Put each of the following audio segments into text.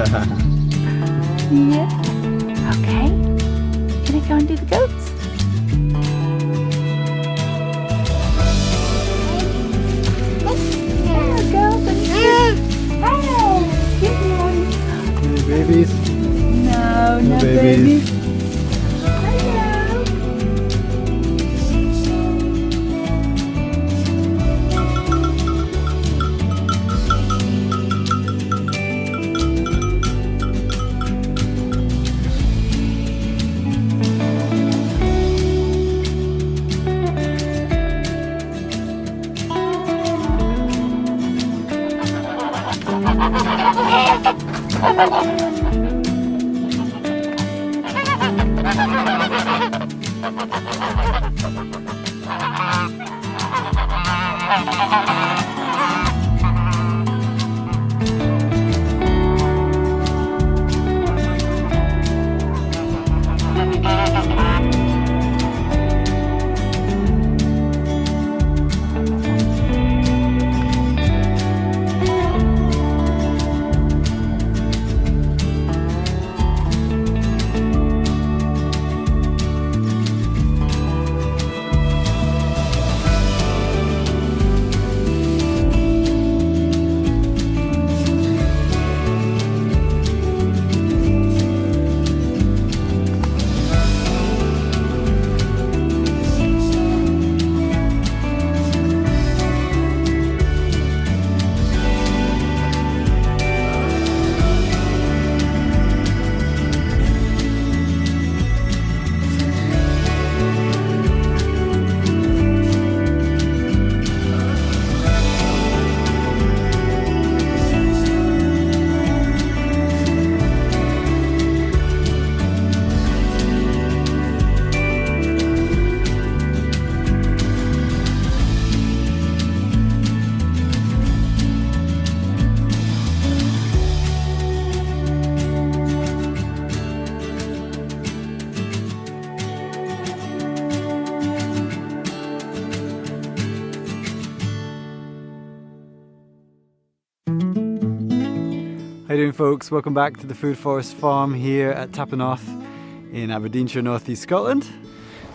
Yeah. Okay. Gonna go and do the goats. There, girls and hey, good one. Any babies? No, no babies. babies. Hello. How you doing, folks? Welcome back to the Food Forest Farm here at Noth in Aberdeenshire, northeast Scotland.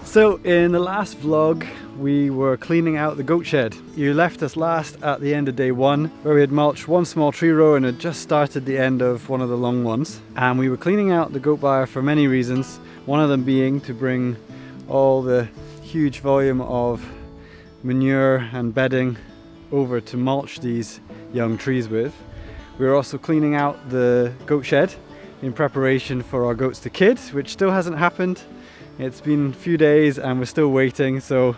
So in the last vlog we were cleaning out the goat shed. You left us last at the end of day one, where we had mulched one small tree row and had just started the end of one of the long ones. And we were cleaning out the goat byre for many reasons, one of them being to bring all the huge volume of manure and bedding over to mulch these young trees with. We were also cleaning out the goat shed in preparation for our goats to kid, which still hasn't happened. It's been a few days and we're still waiting, so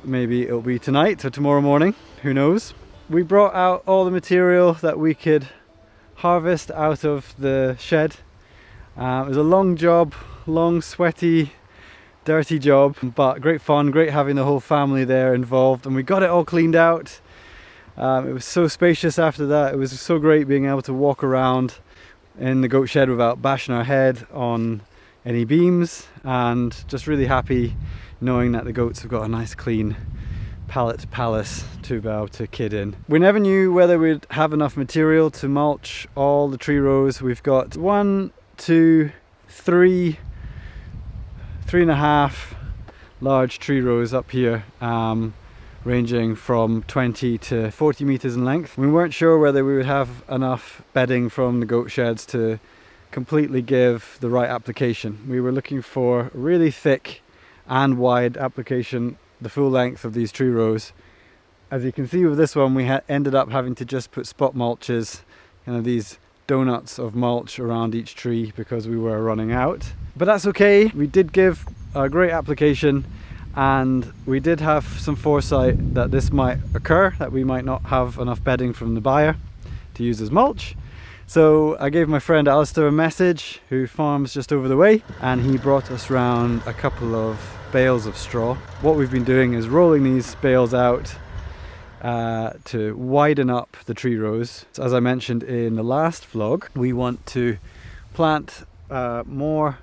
maybe it'll be tonight or tomorrow morning, who knows. We brought out all the material that we could harvest out of the shed. It was a long job, long, sweaty, dirty job, but great fun, great having the whole family there involved, and we got it all cleaned out. It was so spacious after that. It was so great being able to walk around in the goat shed without bashing our head on any beams, and just really happy knowing that the goats have got a nice clean pallet palace to be able to kid in. We never knew whether we'd have enough material to mulch all the tree rows. We've got 1, 2, 3, 3.5 large tree rows up here, ranging from 20 to 40 meters in length. We weren't sure whether we would have enough bedding from the goat sheds to completely give the right application. We were looking for a really thick and wide application, the full length of these tree rows. As you can see with this one, we ended up having to just put spot mulches, kind of these donuts of mulch around each tree, because we were running out. But that's okay, we did give a great application, and we did have some foresight that this might occur, that we might not have enough bedding from the byre to use as mulch. So I gave my friend Alistair a message, who farms just over the way, and he brought us round a couple of bales of straw. What we've been doing is rolling these bales out to widen up the tree rows. So as I mentioned in the last vlog, we want to plant more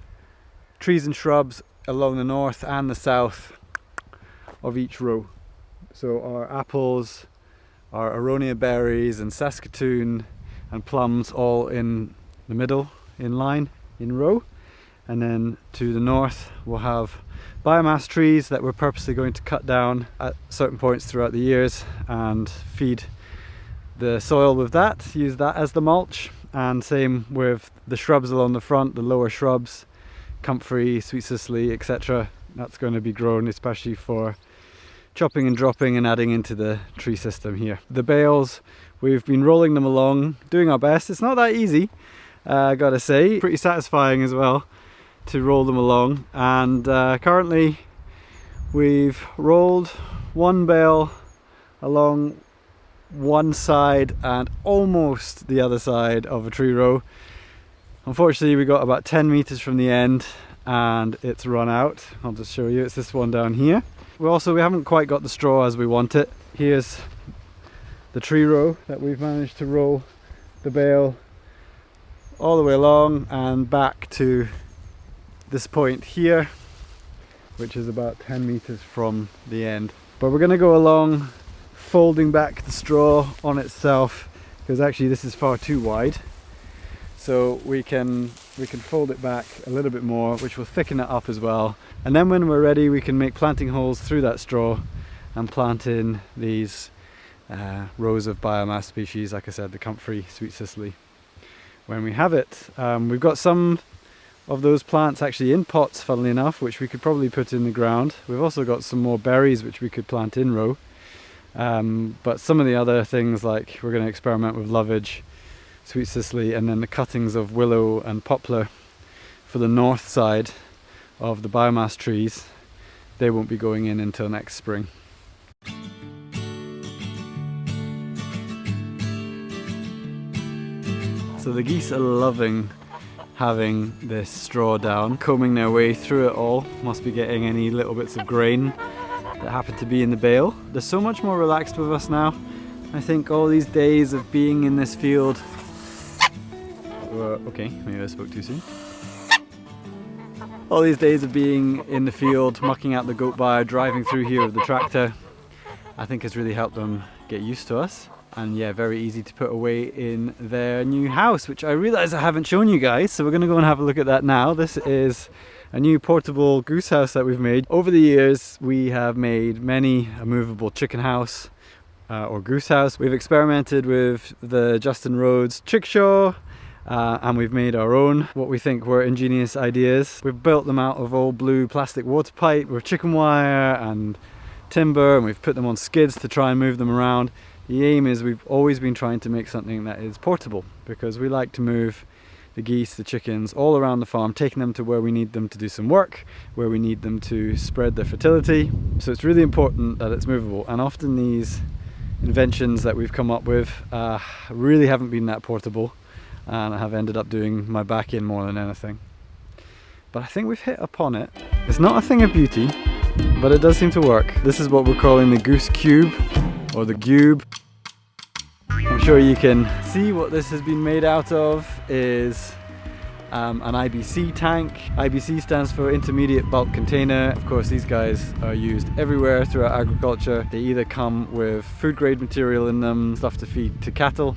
trees and shrubs along the north and the south of each row. So our apples, our aronia berries and Saskatoon and plums all in the middle, in line, in row. And then to the north we'll have biomass trees that we're purposely going to cut down at certain points throughout the years and feed the soil with that, use that as the mulch. And same with the shrubs along the front, the lower shrubs, comfrey, sweet cicely, etc. That's going to be grown especially for chopping and dropping and adding into the tree system here. The bales, we've been rolling them along, doing our best. It's not that easy, I gotta say. Pretty satisfying as well to roll them along. And currently we've rolled one bale along one side and almost the other side of a tree row. Unfortunately we got about 10 meters from the end and it's run out. I'll just show you, it's this one down here. We haven't quite got the straw as we want it. Here's the tree row that we've managed to roll the bale all the way along and back to this point here, which is about 10 meters from the end. But we're going to go along folding back the straw on itself, because actually this is far too wide, so we can fold it back a little bit more, which will thicken it up as well. And then when we're ready we can make planting holes through that straw and plant in these rows of biomass species, like I said, the comfrey, sweet cicely, when we have it. We've got some of those plants actually in pots, funnily enough, which we could probably put in the ground. We've also got some more berries which we could plant in row. But some of the other things, like we're going to experiment with lovage, sweet cicely, and then the cuttings of willow and poplar for the north side of the biomass trees. They won't be going in until next spring. So the geese are loving having this straw down, combing their way through it all. Must be getting any little bits of grain that happen to be in the bale. They're so much more relaxed with us now. I think all these days of being in this field... okay, maybe I spoke too soon. All these days of being in the field, mucking out the goat byre, driving through here with the tractor, I think has really helped them get used to us. And yeah, very easy to put away in their new house, which I realise I haven't shown you guys, so we're going to go and have a look at that now. This is a new portable goose house that we've made. Over the years we have made many a movable chicken house or goose house. We've experimented with the Justin Rhodes Chickshaw and we've made our own, what we think were ingenious ideas. We've built them out of old blue plastic water pipe with chicken wire and timber, and we've put them on skids to try and move them around. The aim is we've always been trying to make something that is portable, because we like to move the geese, the chickens, all around the farm, taking them to where we need them to do some work, where we need them to spread their fertility. So it's really important that it's movable, and often these inventions that we've come up with really haven't been that portable, and I have ended up doing my back in more than anything. But I think we've hit upon it. It's not a thing of beauty, but it does seem to work. This is what we're calling the goose cube, or the cube. I'm sure you can see what this has been made out of is an IBC tank. IBC stands for intermediate bulk container. Of course, these guys are used everywhere throughout agriculture. They either come with food grade material in them, stuff to feed to cattle,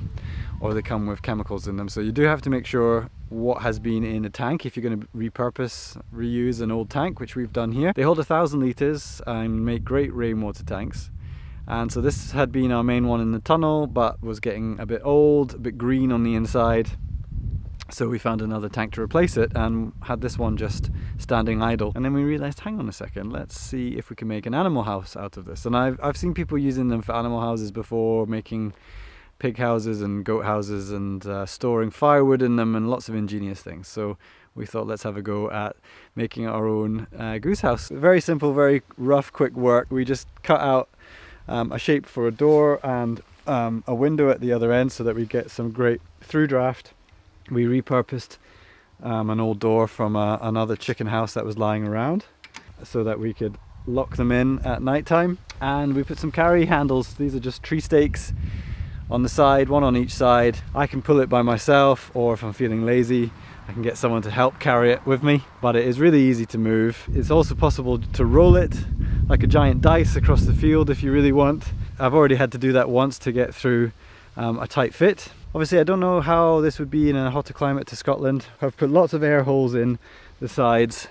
or they come with chemicals in them. So you do have to make sure what has been in a tank if you're going to reuse an old tank, which we've done here. They hold 1,000 litres and make great rainwater tanks. And so this had been our main one in the tunnel, but was getting a bit old, a bit green on the inside. So we found another tank to replace it and had this one just standing idle. And then we realized, hang on a second, let's see if we can make an animal house out of this. And I've seen people using them for animal houses before, making pig houses and goat houses and storing firewood in them and lots of ingenious things. So we thought, let's have a go at making our own goose house. Very simple, very rough, quick work. We just cut out a shape for a door and a window at the other end so that we get some great through draft. We repurposed an old door from another chicken house that was lying around so that we could lock them in at night time. And we put some carry handles. These are just tree stakes on the side, one on each side. I can pull it by myself, or if I'm feeling lazy, I can get someone to help carry it with me, but it is really easy to move. It's also possible to roll it like a giant dice across the field if you really want. I've already had to do that once to get through a tight fit, Obviously I don't know how this would be in a hotter climate to Scotland. I've put lots of air holes in the sides,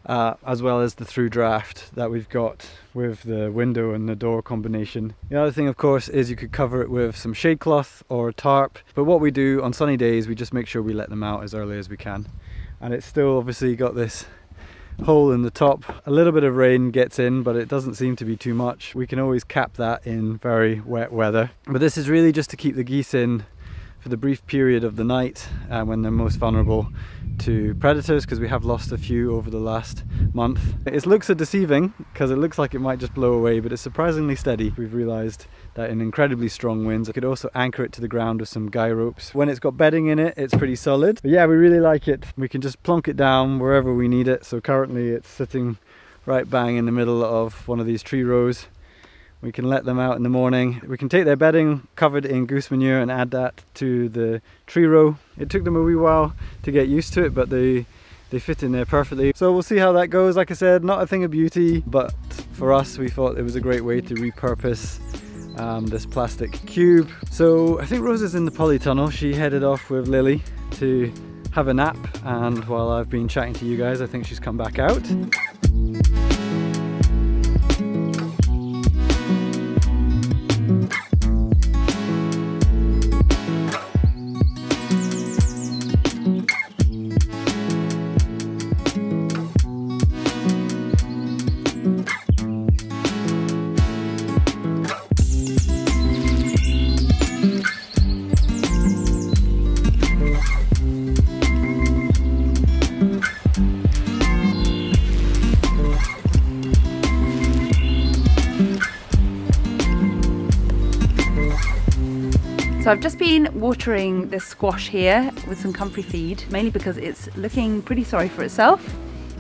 as well as the through draft that we've got with the window and the door combination. The other thing of course is you could cover it with some shade cloth or tarp, but what we do on sunny days, we just make sure we let them out as early as we can. And it's still obviously got this hole in the top. A little bit of rain gets in, but it doesn't seem to be too much. We can always cap that in very wet weather. But this is really just to keep the geese in for the brief period of the night when they're most vulnerable to predators, because we have lost a few over the last month. It looks so deceiving because it looks like it might just blow away, but it's surprisingly steady. We've realized that in incredibly strong winds I could also anchor it to the ground with some guy ropes. When it's got bedding in it, it's pretty solid. But yeah, we really like it. We can just plonk it down wherever we need it. So currently it's sitting right bang in the middle of one of these tree rows. We can let them out in the morning. We can take their bedding covered in goose manure and add that to the tree row. It took them a wee while to get used to it, but they fit in there perfectly. So we'll see how that goes. Like I said, not a thing of beauty, but for us we thought it was a great way to repurpose this plastic cube. So I think Rosa's in the polytunnel. She headed off with Lily to have a nap, and while I've been chatting to you guys, I think she's come back out. So I've just been watering this squash here with some comfrey feed, mainly because it's looking pretty sorry for itself.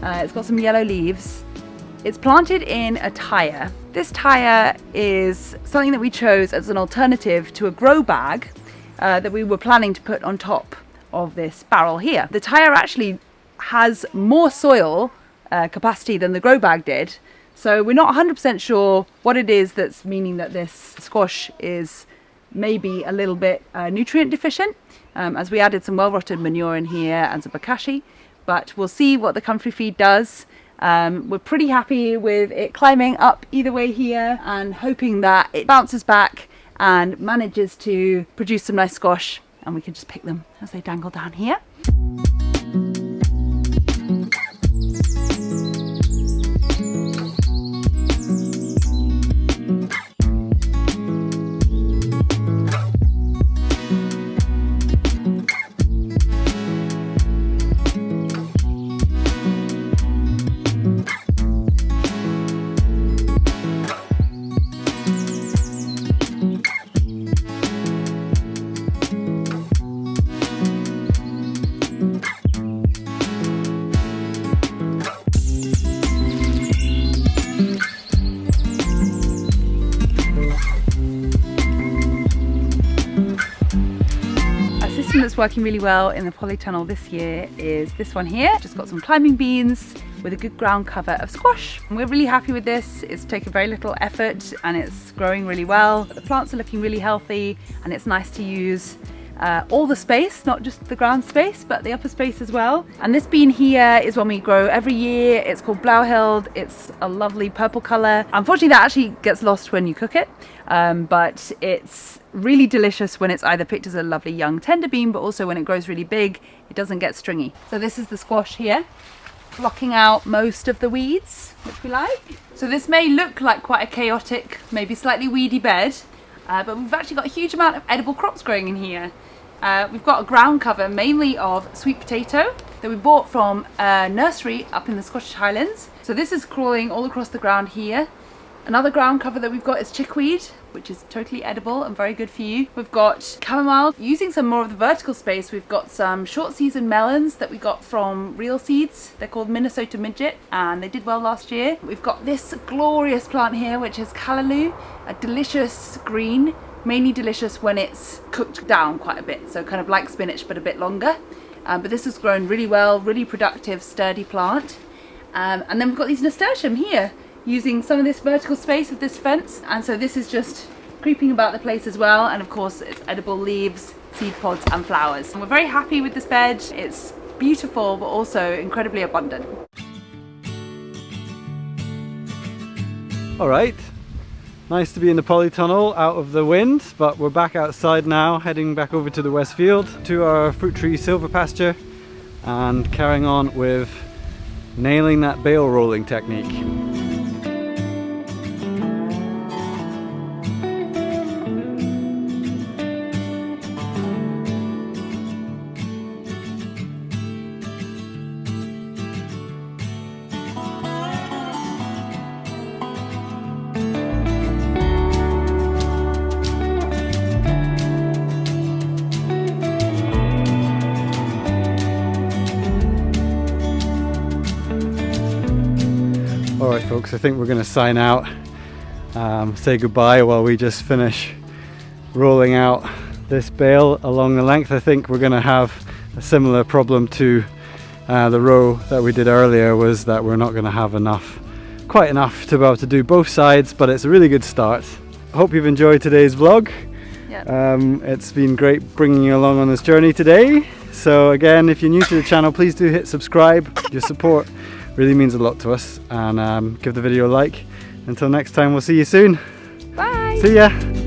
It's got some yellow leaves. It's planted in a tyre. This tyre is something that we chose as an alternative to a grow bag that we were planning to put on top of this barrel here. The tyre actually has more soil capacity than the grow bag did, so we're not 100% sure what it is that's meaning that this squash is maybe a little bit nutrient deficient, as we added some well-rotted manure in here and some bokashi, but we'll see what the comfrey feed does. We're pretty happy with it climbing up either way here, and hoping that it bounces back and manages to produce some nice squash, and we can just pick them as they dangle down here. That's working really well in the polytunnel this year is this one here. Just got some climbing beans with a good ground cover of squash. And we're really happy with this. It's taken very little effort and it's growing really well. The plants are looking really healthy, and it's nice to use all the space, not just the ground space, but the upper space as well. And this bean here is one we grow every year. It's called Blauhild. It's a lovely purple color. Unfortunately, that actually gets lost when you cook it, but it's really delicious when it's either picked as a lovely young tender bean, but also when it grows really big, it doesn't get stringy. So this is the squash here, blocking out most of the weeds, which we like. So this may look like quite a chaotic, maybe slightly weedy bed, but we've actually got a huge amount of edible crops growing in here. We've got a ground cover mainly of sweet potato that we bought from a nursery up in the Scottish Highlands. So this is crawling all across the ground here. Another ground cover that we've got is chickweed, which is totally edible and very good for you. We've got chamomile. Using some more of the vertical space, we've got some short season melons that we got from Real Seeds. They're called Minnesota Midget, and they did well last year. We've got this glorious plant here, which is callaloo, a delicious green, mainly delicious when it's cooked down quite a bit, so kind of like spinach but a bit longer. But this has grown really well, really productive, sturdy plant. And then we've got these nasturtium here, using some of this vertical space of this fence, and so this is just creeping about the place as well. And of course it's edible leaves seed pods and flowers. And we're very happy with this bed. It's beautiful but also incredibly abundant. Alright, nice to be in the polytunnel out of the wind, but we're back outside now, heading back over to the west field to our fruit tree silvopasture and carrying on with nailing that bale rolling technique. Alright folks, I think we're going to sign out, say goodbye while we just finish rolling out this bale along the length. I think we're going to have a similar problem to the row that we did earlier, was that we're not going to have quite enough to be able to do both sides, but it's a really good start. I hope you've enjoyed today's vlog. Yeah. It's been great bringing you along on this journey today. So again, if you're new to the channel, please do hit subscribe. Your support really means a lot to us, and give the video a like. Until next time, we'll see you soon. Bye. See ya.